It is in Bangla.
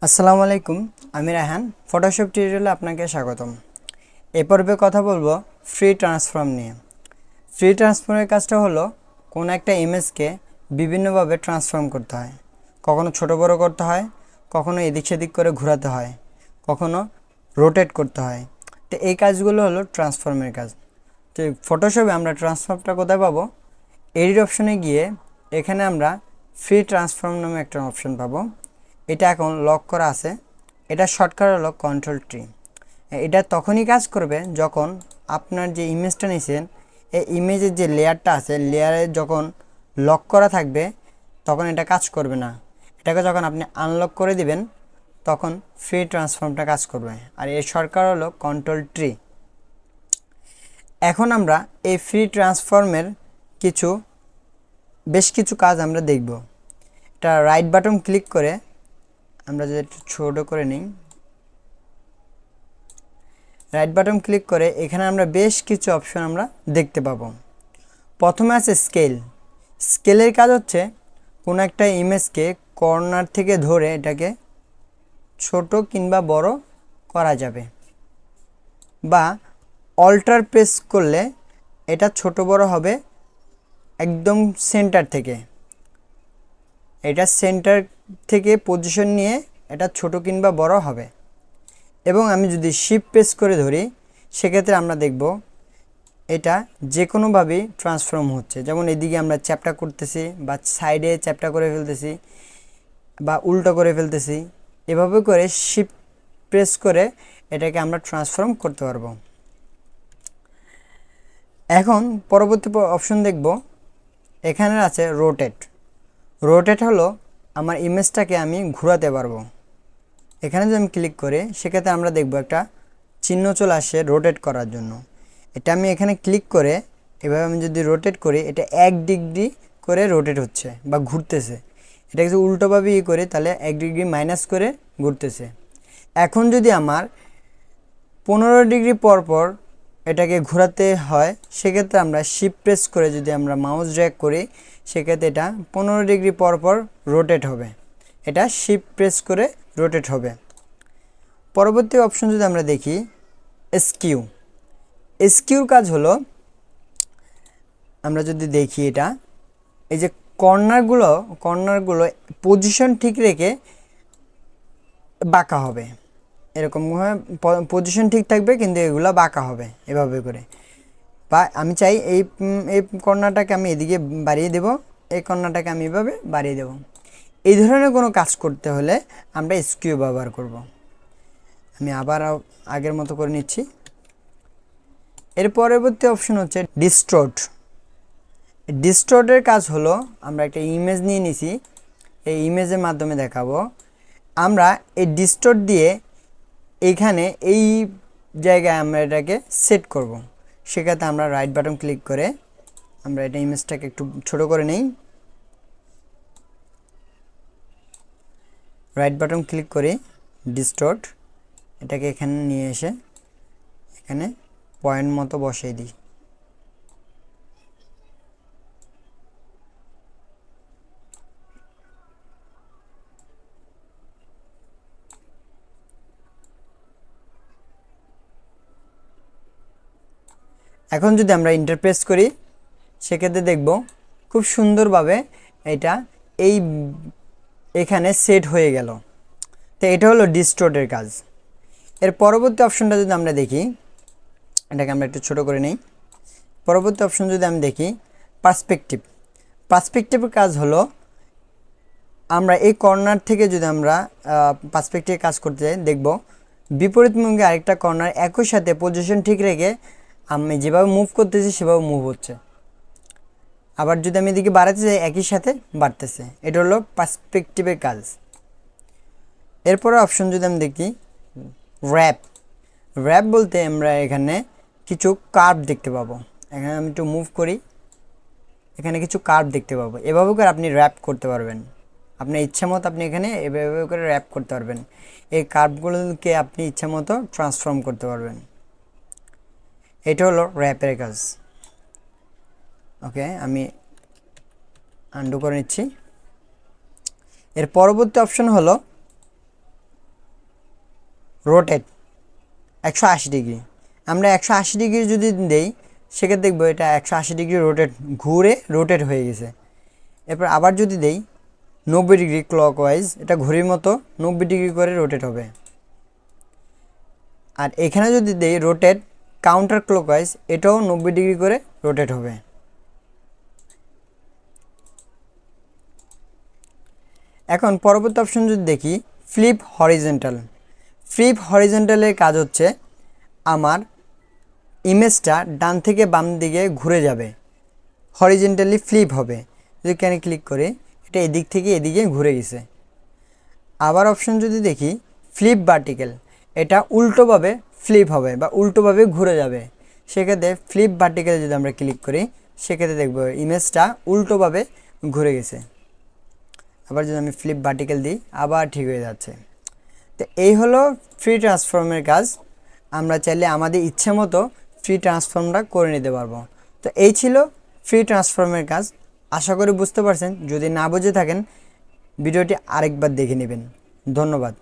আসসালামু আলাইকুম, আমি রায়হান। ফটোশপ টিউটোরিয়ালে আপনাকে স্বাগতম। এ পর্বে কথা বলবো ফ্রি ট্রান্সফর্ম নিয়ে। ফ্রি ট্রান্সফর্মের কাজটা হলো কোনো একটা ইমেজকে বিভিন্নভাবে ট্রান্সফর্ম করতে হয়। কখনো ছোট বড় করতে হয়, কখনো এদিক সেদিক করে ঘোরাতে হয়, কখনো রোটেট করতে হয়। তো এই কাজগুলো হলো ট্রান্সফর্মের কাজ। তো ফটোশপে আমরা ট্রান্সফর্মটা কোথায় পাবো? এডিট অপশনে গিয়ে এখানে আমরা ফ্রি ট্রান্সফর্ম নামে একটা অপশন পাবো। এটা এখন লক করা আছে। এটা শর্টকাট হলো Ctrl+T। এটা তখনই কাজ করবে যখন আপনার যে ইমেজটা নিয়েছেন এই ইমেজের যে লেয়ারটা আছে লেয়ারে যখন লক করা থাকবে তখন এটা কাজ করবে না। এটাকে যখন আপনি আনলক করে দিবেন তখন ফ্রি ট্রান্সফর্মটা কাজ করবে। আর এর শর্টকাট হলো Ctrl+T। এখন আমরা এই ফ্রি ট্রান্সফর্মের বেশ কিছু কাজ আমরা দেখব। এটা রাইট বাটন ক্লিক করে আমরা যদি একটু ছোট করে নিই, রাইট বাটন ক্লিক করে এখানে আমরা বেশ কিছু অপশন আমরা দেখতে পাবো। প্রথমে আছে স্কেল। স্কেলের কাজ হচ্ছে কোনো একটা ইমেজকে কর্নার থেকে ধরে এটাকে ছোট কিংবা বড় করা যাবে, বা অল্টার প্রেস করলে এটা ছোট বড় হবে একদম সেন্টার থেকে। এটা সেন্টার থেকে পজিশন নিয়ে এটা ছোট কিংবা বড় হবে। এবং আমি যদি শিফট প্রেস করে ধরি সেক্ষেত্রে আমরা দেখব এটা যে কোনোভাবেই ট্রান্সফর্ম হচ্ছে। যেমন এদিকে আমরা চ্যাপটা করতেছি বা সাইডে চ্যাপটা করে ফেলতেছি বা উল্টো করে ফেলতেছি, এভাবে করে শিফট প্রেস করে এটাকে আমরা ট্রান্সফর্ম করতে পারবো। এখন পরবর্তী অপশন দেখব, এখানে আছে রোটেট। রোটেট হলো আমার ইমেজটাকে আমি ঘোরাতে পারবো। এখানে যদি আমি ক্লিক করি সেক্ষেত্রে আমরা দেখব একটা চিহ্ন চলে আসে রোটেট করার জন্য। এটা আমি এখানে ক্লিক করে এভাবে আমি যদি রোটেট করি এটা 1 ডিগ্রি করে রোটেট হচ্ছে বা ঘুরতেছে। এটা যদি উল্টোভাবে করি তাহলে 1 ডিগ্রি মাইনাস করে ঘুরতেছে। এখন যদি আমার 15 ডিগ্রি পর পর এটাকে ঘোরাতে হয় সেক্ষেত্রে আমরা শিফট প্রেস করে যদি আমরা মাউস ড্র্যাগ করি সেক্ষেত্রে এটা 15 ডিগ্রি পর পর রোটেট হবে। এটা শিফট প্রেস করে রোটেট হবে। পরবর্তী অপশন যদি আমরা দেখি স্কিউ। স্কিউর কাজ হলো, আমরা যদি দেখি এটা এই যে কর্নারগুলো পজিশন ঠিক রেখে বাঁকা হবে। এরকমভাবে পজিশন ঠিক থাকবে কিন্তু এগুলো বাঁকা হবে এভাবে করে। বা আমি চাই এই কর্নারটাকে আমি এদিকে বাড়িয়ে দেব, এই কর্নারটাকে আমি এভাবে বাড়িয়ে দেব। এই ধরনের কোনো কাজ করতে হলে আমরা স্কিউ ব্যবহার করব। আমি আবার আগের মতো করে নিচ্ছি। এর পরবর্তী অপশন হচ্ছে ডিস্টর্ট। ডিস্টর্টের কাজ হলো, আমরা একটা ইমেজ নিয়ে নিছি, এই ইমেজের মাধ্যমে দেখাবো। আমরা এই ডিস্টর্ট দিয়ে এইখানে এই জায়গায় আমরা এটাকে সেট করব। সেক্ষেত্রে আমরা রাইট বাটন ক্লিক করে আমরা এটা ইমেজটাকে একটু ছোট করে নেই। রাইট বাটন ক্লিক করে ডিস্টর্ট এটাকে এখানে নিয়ে এসে এখানে পয়েন্ট মতো বসিয়ে দিই। এখন যদি আমরা ইন্টারপ্রেস করি সেক্ষেত্রে দেখব খুব সুন্দরভাবে এটা এখানে সেট হয়ে গেল। তো এটা হলো ডিস্টর্টের কাজ। এর পরবর্তী অপশনটা যদি আমরা দেখি, এটাকে আমরা একটু ছোট করে নেই। পরবর্তী অপশন যদি আমি দেখি পার্সপেক্টিভ। পার্সপেক্টিভের কাজ হলো, আমরা এই কর্নার থেকে যদি আমরা পার্সপেক্টিভে কাজ করতে যাই দেখব বিপরীতমুখী আরেকটা কর্নার একই সাথে পজিশন ঠিক রেখে আমি যেভাবে মুভ করতেছি সেভাবে মুভ হচ্ছে। আবার যদি আমি এদিকে বাড়াতে যাই একই সাথে বাড়তেছে। এটা হলো পার্সপেক্টিভের কাজ। এরপরে অপশন যদি আমি দেখি র্যাপ। র্যাপ বলতে আমরা এখানে কিছু কার্ভ দেখতে পাবো। এখানে আমি একটু মুভ করি, এখানে কিছু কার্ভ দেখতে পাবো। এভাবে করে আপনি র্যাপ করতে পারবেন। আপনার ইচ্ছা মতো আপনি এখানে এভাবে করে র্যাপ করতে পারবেন। এই কার্ভগুলোকে আপনি ইচ্ছা মতো ট্রান্সফর্ম করতে পারবেন। এটা হলো র্যাপের কাজ। ওকে, আমি আন্ডু করে নিচ্ছি। এর পরবর্তী অপশন হলো রোটেট 180 ডিগ্রি, আমরা 180 ডিগ্রি যদি দেই সেক্ষেত্রে দেখবো এটা 180 ডিগ্রি রোটেট হয়ে গেছে। এরপর আবার যদি দেই 90 ডিগ্রি ক্লকওয়াইজ, এটা ঘড়ির মতো 90 ডিগ্রি করে রোটেট হবে। আর এখানে যদি দেই রোটেট কাউন্টার ক্লকওয়াইজ, এটাও 90 ডিগ্রি করে রোটেট হবে। এখন পরবর্তী অপশন যদি দেখি ফ্লিপ হরিজন্টাল। ফ্লিপ হরিজন্টালের কাজ হচ্ছে আমার ইমেজটা ডান থেকে বাম দিকে ঘুরে যাবে, হরিজন্টালি ফ্লিপ হবে। যদি এখানে ক্লিক করে এটা এদিক থেকে এদিকে ঘুরে গেছে। আবার অপশন যদি দেখি ফ্লিপ ভার্টিক্যাল, এটা উল্টোভাবে ফ্লিপ হবে বা উল্টোভাবে ঘুরে যাবে। সেক্ষেত্রে ফ্লিপ ভার্টিক্যাল যদি আমরা ক্লিক করি সেক্ষেত্রে দেখব ইমেজটা উল্টোভাবে ঘুরে গেছে। আবার যদি আমি ফ্লিপ ভার্টিক্যাল দিই আবার ঠিক হয়ে যাচ্ছে। তো এই হলো ফ্রি ট্রান্সফর্মের কাজ। আমরা চাইলে আমাদের ইচ্ছে মতো ফ্রি ট্রান্সফর্মটা করে নিতে পারবো। তো এই ছিল ফ্রি ট্রান্সফর্মের কাজ। আশা করি বুঝতে পারছেন। যদি না বুঝে থাকেন ভিডিওটি আরেকবার দেখে নেবেন। ধন্যবাদ।